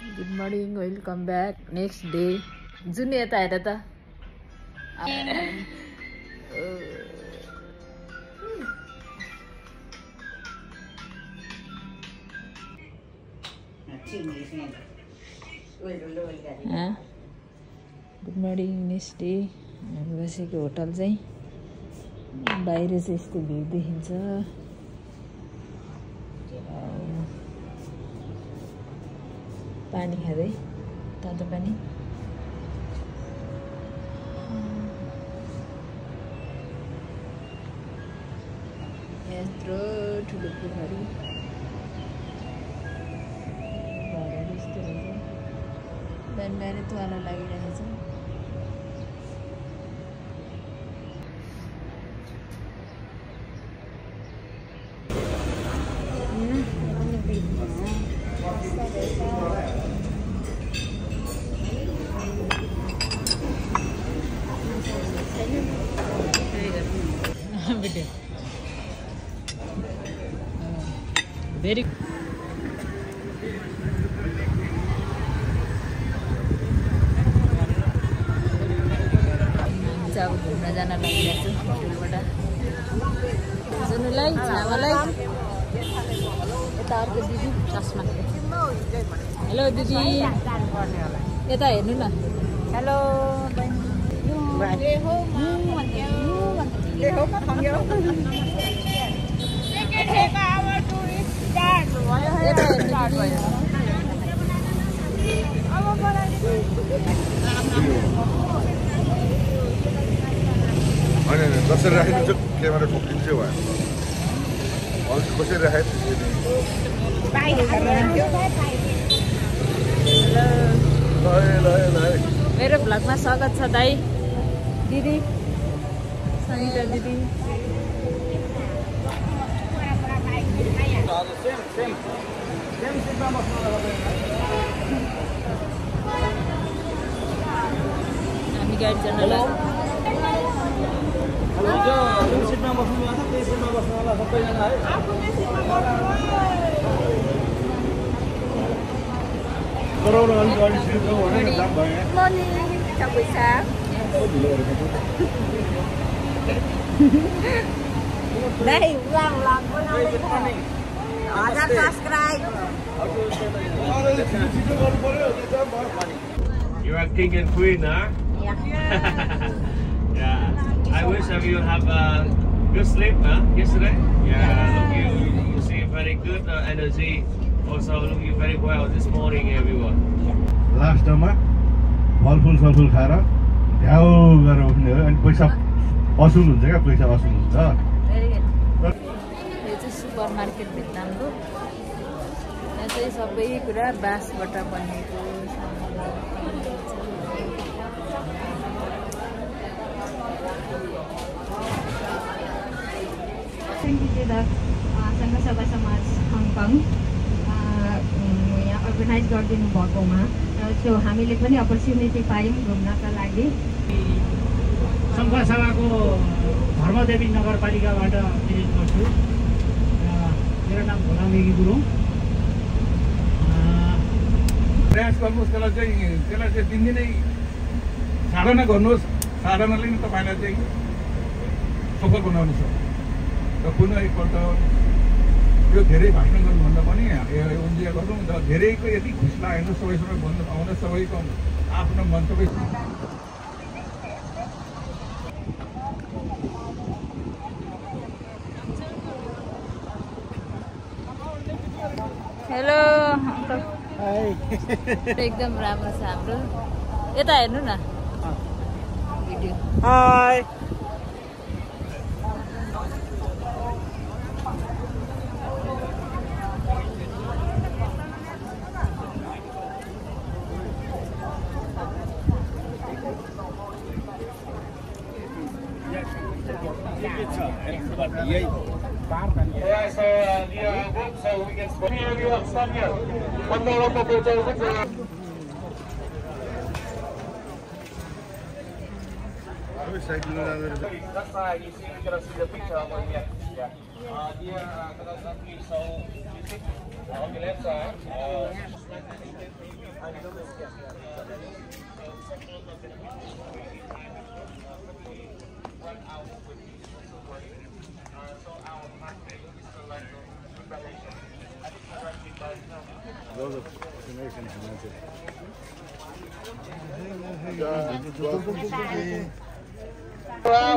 Good morning, welcome back. Next day. जुन यता हेर त गुड मर्निङ नेक्स्ट डे हामी बसेको होटल चाहिँ बाहिर चाहिँ यस्तो भिउ देखिन्छ पानी खाँदै तातो पानी यत्रो ठुलो पोखरी घरहरू यस्तो हुन्छ बिहान बिहानै तुवाला लागिरहेको छ Very good. अब घुम्न जान लागिरहेको छु होटलबाट जुनुलाई छामालाई यता अर्को दिदी चस्मा हेलो दिदी यता हेर्नु न हेलो कसरी राखिदिन्छ क्यामेरा ठोकिन्छ भयो अझै कसरी राखेको मेरो भ्लगमा स्वागत छ दाइ दिदी सनिता दिदी हामी गाडी चढ्नलाई जुन सिटमा बस्नु भएको छ त्यही सिटमा बस्नु होला सबैजना है गराउन अलिक अलिक छिटो भने जाम भयो You are king and queen, huh? Yeah. I wish you have a good sleep, huh? Yesterday. Yeah. Look, you seem very good energy. Also, looking very well this morning, everyone. लास्टमा फलफुल सलफुल खाएर ढ्याउ गरेर उठ्ने हो अनि पैसा असुल हुन्छ क्या पैसा असुल हुन्छ यो चाहिँ सुपर मार्केट भित्तामको यहाँ चाहिँ सबै कुरा बाँसबाट बनिएको संघ सभा समाज हङकङ यहाँ अर्गनाइज गरिदिनु भएकोमा सो हामीले पनि अपर्च्युनिटी पायौँ घुम्नका लागि संघ सभाको धर्मदेवी नगरपालिकाबाट विजिट गर्छु मेरो नाम भोलामेगी गुरुङ प्रयास गर्नुहोस् त्यसलाई चाहिँ दिनदिनै साधना गर्नुहोस् साधनाले नै तपाईँलाई चाहिँ सफल बनाउनु छ र पुनः एकपल्ट यो धेरै भाषण गर्नुभन्दा पनि उन्जिया गर्नु र धेरैको यति खुसी लागेन सबैसँग भन्नु आउँदा सबैको आफ्नो मन्तव्य हेलो एकदम राम्रो छ हाम्रो यता हेर्नु न video hi Yeah, so so we can stop here. One more of the pictures. Side That's why you see, you can see the picture over here. Yeah. Here, so on the left side.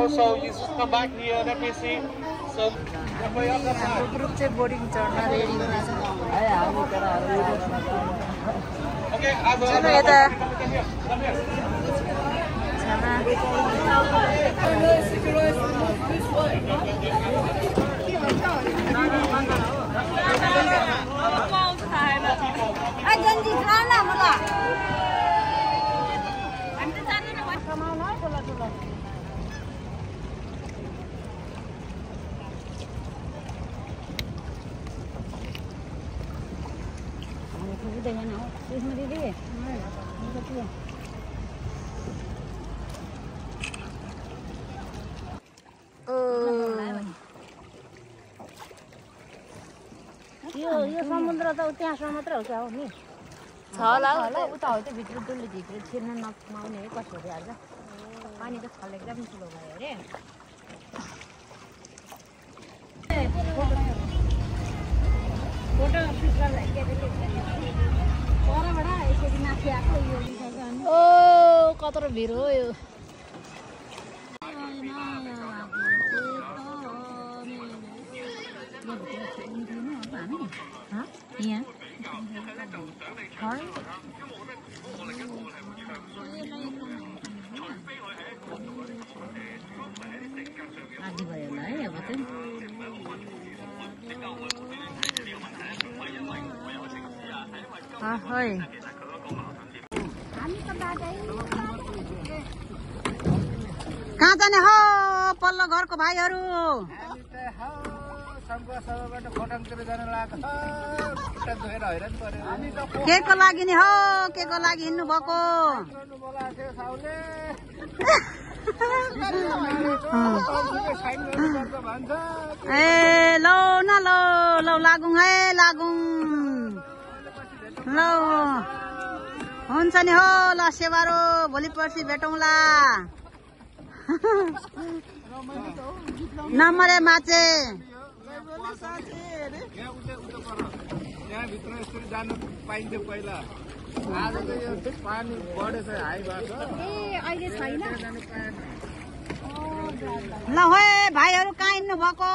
So you just come back here, let me see. So group चाहिँ boarding चढ्न ready हुँदैछ okay, चलो यता यो समुद्र त त्यहाँसम्म मात्रै हो क्या हो नि छ होला उता हो त्यो भित्र डुल्ले भित्र छिर्न नपाउने है कसरी हाल्छ पानी त छल एकदम ठुलो भयो अरे फोटो सुट गर्दा परबाट यसरी माथि आएको यो ओ कत्रो भिड हो यो यहाँ आदि भयो होला है अब चाहिँ कहाँ जाने हो पल्लो घरको भाइहरू के को लागि नि हो के को लागि हिँड्नु भएको ए लौ न लौ लौ लागौँ है लागौँ लौ हुन्छ नि हो ल सेवारो भोलि पर्सि भेटौँला नम्बरे माचे यहाँभित्र यसरी जानु पाइन्थ्यो पहिला आज त यो पानी बढेछ हाई भएको अहिले छैन ल हे भाइहरू कहाँ हिँड्नु भएको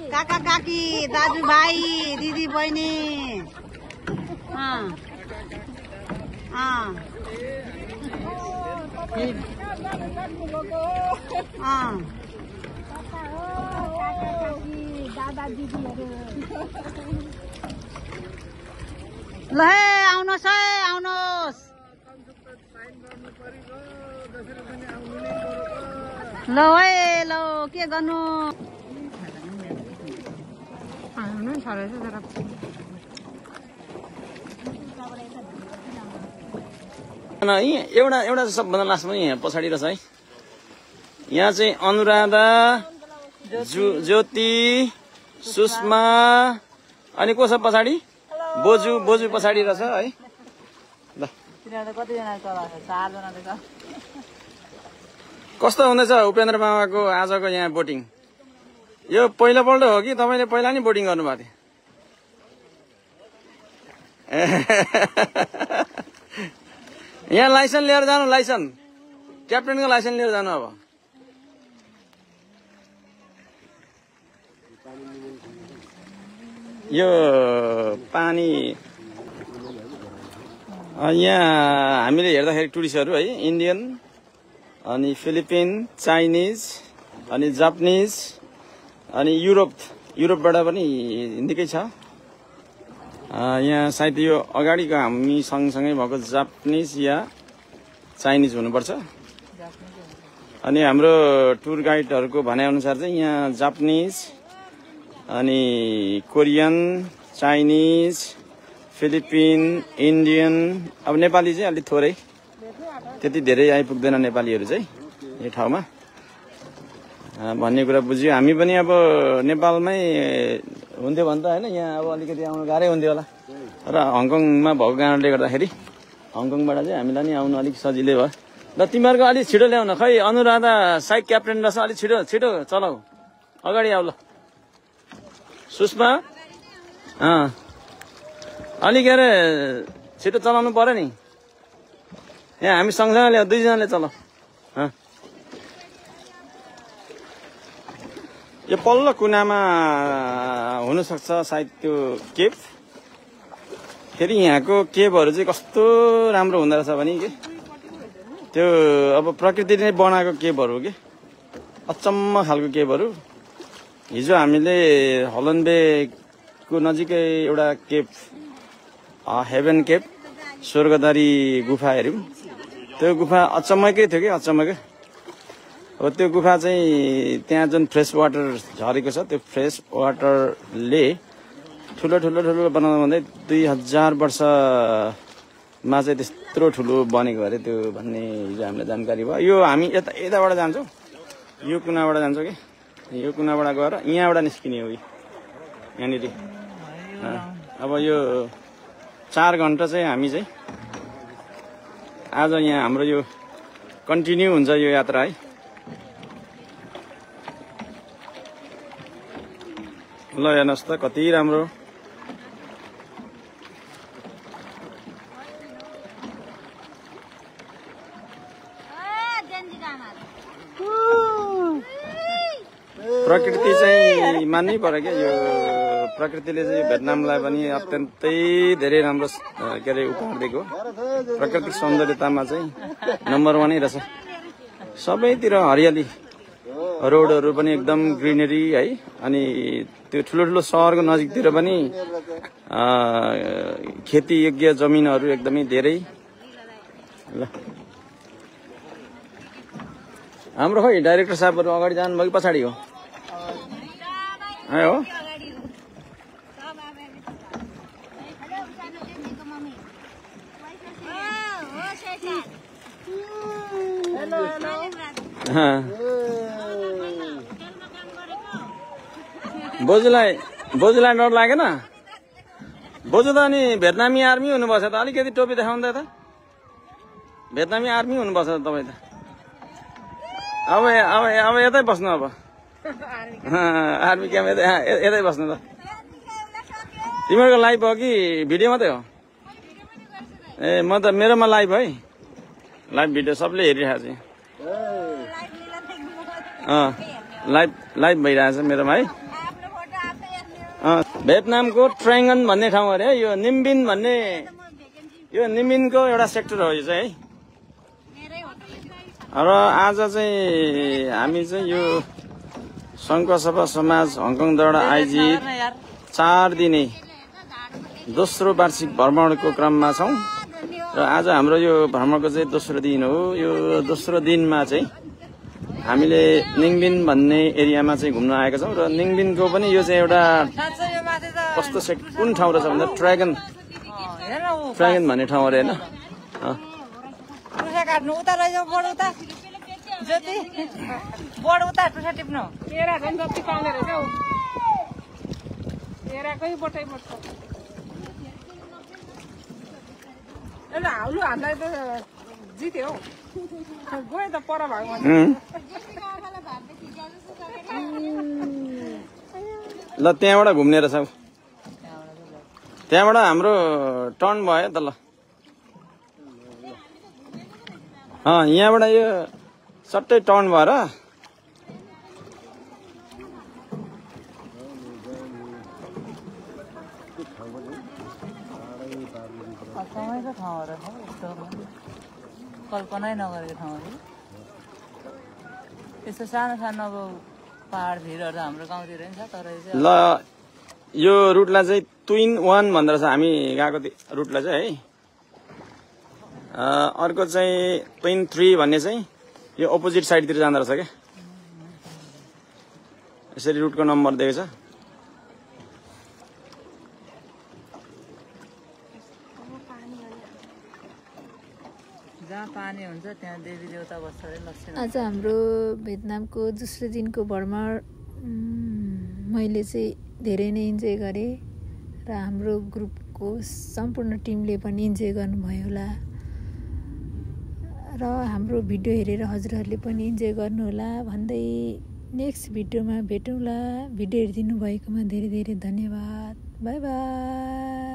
काका काकी दाजु भाइ दिदी बहिनी ल हे आउनुहोस् है आउनुहोस् ल है ल के गर्नु एउटा एउटा सबभन्दा लास्टमा यहाँ पछाडि रहेछ है यहाँ चाहिँ अनुराधा ज्योति सुषमा अनि को छ पछाडि बोजू बोजू पछाडि रहेछ है ल कस्तो हुँदैछ उपेन्द्र मामाको आजको यहाँ बोटिङ यो पहिलोपल्ट हो कि तपाईँले पहिला नि बोटिङ गर्नुभएको थियो यहाँ लाइसेन्स लिएर जानु लाइसेन्स क्याप्टेनको लाइसेन्स लिएर जानु अब यो पानी यहाँ हामीले हेर्दाखेरि टुरिस्टहरू है इन्डियन अनि फिलिपिन चाइनिज अनि जापानिज अनि युरोपबाट पनि हिन्दीकै छ यहाँ सायद यो अगाडिको हामी सँगसँगै भएको जापानिज या चाइनिज हुनुपर्छ अनि हाम्रो टुर गाइडहरूको भनाइअनुसार चाहिँ यहाँ जापानिज अनि कोरियन चाइनिज फिलिपिन इन्डियन अब नेपाली चाहिँ अलिक थोरै त्यति धेरै आइपुग्दैन नेपालीहरू चाहिँ यो ठाउँमा भन्ने कुरा बुझ्यो हामी पनि अब नेपालमै हुन्थ्यो भने त होइन यहाँ अब अलिकति आउनु गाह्रै हुन्थ्यो होला र हङकङमा भएको कारणले गर्दाखेरि हङकङबाट चाहिँ हामीलाई नि आउनु अलिक सजिलै भयो ल तिमीहरूको अलिक छिटो ल्याउन खै अनुराधा साइड क्याप्टेन रहेछ अलिक छिटो छिटो चलाऊ अगाडि आऊ ल सुषमा अलिक के अरे छिटो चलाउनु पर्यो नि यहाँ हामी सँगसँगै ल्याऊ दुईजनाले चलाऊ यो पल्लो कुनामा हुनसक्छ सायद त्यो केभ फेरि यहाँको केभहरू चाहिँ कस्तो राम्रो हुँदो रहेछ भने कि त्यो अब प्रकृतिले नै बनाएको केभहरू के अचम्म खालको केभहरू हिजो हामीले हलन बेको नजिकै एउटा केभ हेभन केभ स्वर्गदारी गुफा हेऱ्यौँ त्यो गुफा अचम्मकै थियो कि अचम्मकै अब त्यो गुफा चाहिँ त्यहाँ जुन फ्रेस वाटर झरेको छ त्यो फ्रेस वाटरले ठुलो ठुलो ठुलो बनाउँदै 2000 वर्षमा चाहिँ त्यत्रो ठुलो बनेको अरे त्यो भन्ने हिजो हामीलाई जानकारी भयो यो हामी यताबाट जान्छौँ यो कुनाबाट जान्छौँ कि यो कुनाबाट गएर यहाँबाट निस्किने हो यहाँनिर अब यो 4 घन्टा चाहिँ हामी चाहिँ आज यहाँ हाम्रो यो कन्टिन्यू हुन्छ यो यात्रा है ल हेर्नुहोस् त कति राम्रो प्रकृति चाहिँ मान्नै पर्यो क्या यो प्रकृतिले चाहिँ भियतनामलाई पनि अत्यन्तै धेरै राम्रो के अरे उपहार दिएको प्राकृतिक सौन्दर्यतामा चाहिँ नम्बर 1 नै रहेछ सबैतिर हरियाली रोडहरू पनि एकदम ग्रिनरी है अनि त्यो ठुलो ठुलो सहरको नजिकतिर पनि खेती योग्य जमिनहरू एकदमै धेरै ल हाम्रो खै डाइरेक्टर साहबहरू अगाडि जानुभयो कि पछाडि हो हो बोजूलाई डर लागेन बोजू त अनि भियतनामी आर्मी हुनुपर्छ त अलिकति टोपी देखाउँदा त भियतनामी आर्मी हुनुपर्छ त तपाईँ त अब यतै बस्नु अब आर्मी क्याम्प यतै बस्नु त तिमीहरूको लाइभ हो कि भिडियो मात्रै हो ए म त मेरोमा लाइभ है लाइभ भिडियो सबले हेरिरहेको छ लाइभ भइरहेछ मेरोमा है भियतनामको ट्रायङ्गन भन्ने ठाउँ अरे है यो निम्बिन भन्ने यो निम्बिनको एउटा सेक्टर हो यो चाहिँ है र आज चाहिँ हामी चाहिँ यो सङ्घसभा समाज हङकङबाट आयोजित 4 दिने दोस्रो वार्षिक भ्रमणको क्रममा छौँ र आज हाम्रो यो भ्रमणको चाहिँ दोस्रो दिन हो यो दोस्रो दिनमा चाहिँ हामीले निङबिन भन्ने एरियामा चाहिँ घुम्न आएका छौँ र निङबिनको पनि यो चाहिँ एउटा कस्तो कुन ठाउँ रहेछ भन्दा ट्रायगन भन्ने ठाउँ अरे ल त्यहाँबाट घुम्ने रहेछ त्यहाँबाट हाम्रो टर्न भयो त ल यहाँबाट यो सट्टै टर्न भएर कल्पनै नगरेको ठाउँ यस्तो सानो सानो अब पहाड भिरहरू हाम्रो गाउँतिर नि छ तर ल यो रुटलाई चाहिँ ट्विन 1 भन्दो रहेछ हामी गएको रुटलाई चाहिँ है अर्को चाहिँ ट्विन 3 भन्ने चाहिँ यो अपोजिट साइडतिर जाँदो रहेछ क्या यसरी रुटको नम्बर दिएको छ जहाँ पानी हुन्छ त्यहाँ देवी देवता बस्छ लक्ष्मी आज हाम्रो भियतनामको दोस्रो दिनको भ्रमण मैले चाहिँ धेरै नै इन्जोय गरेँ र हाम्रो ग्रुपको सम्पूर्ण टिमले पनि इन्जोय गर्नुभयो होला र हाम्रो भिडियो हेरेर हजुरहरूले पनि इन्जोय गर्नुहोला भन्दै नेक्स्ट भिडियोमा भेटौँला। भिडियो हेरिदिनु भएकोमा धेरै धेरै धन्यवाद। By by.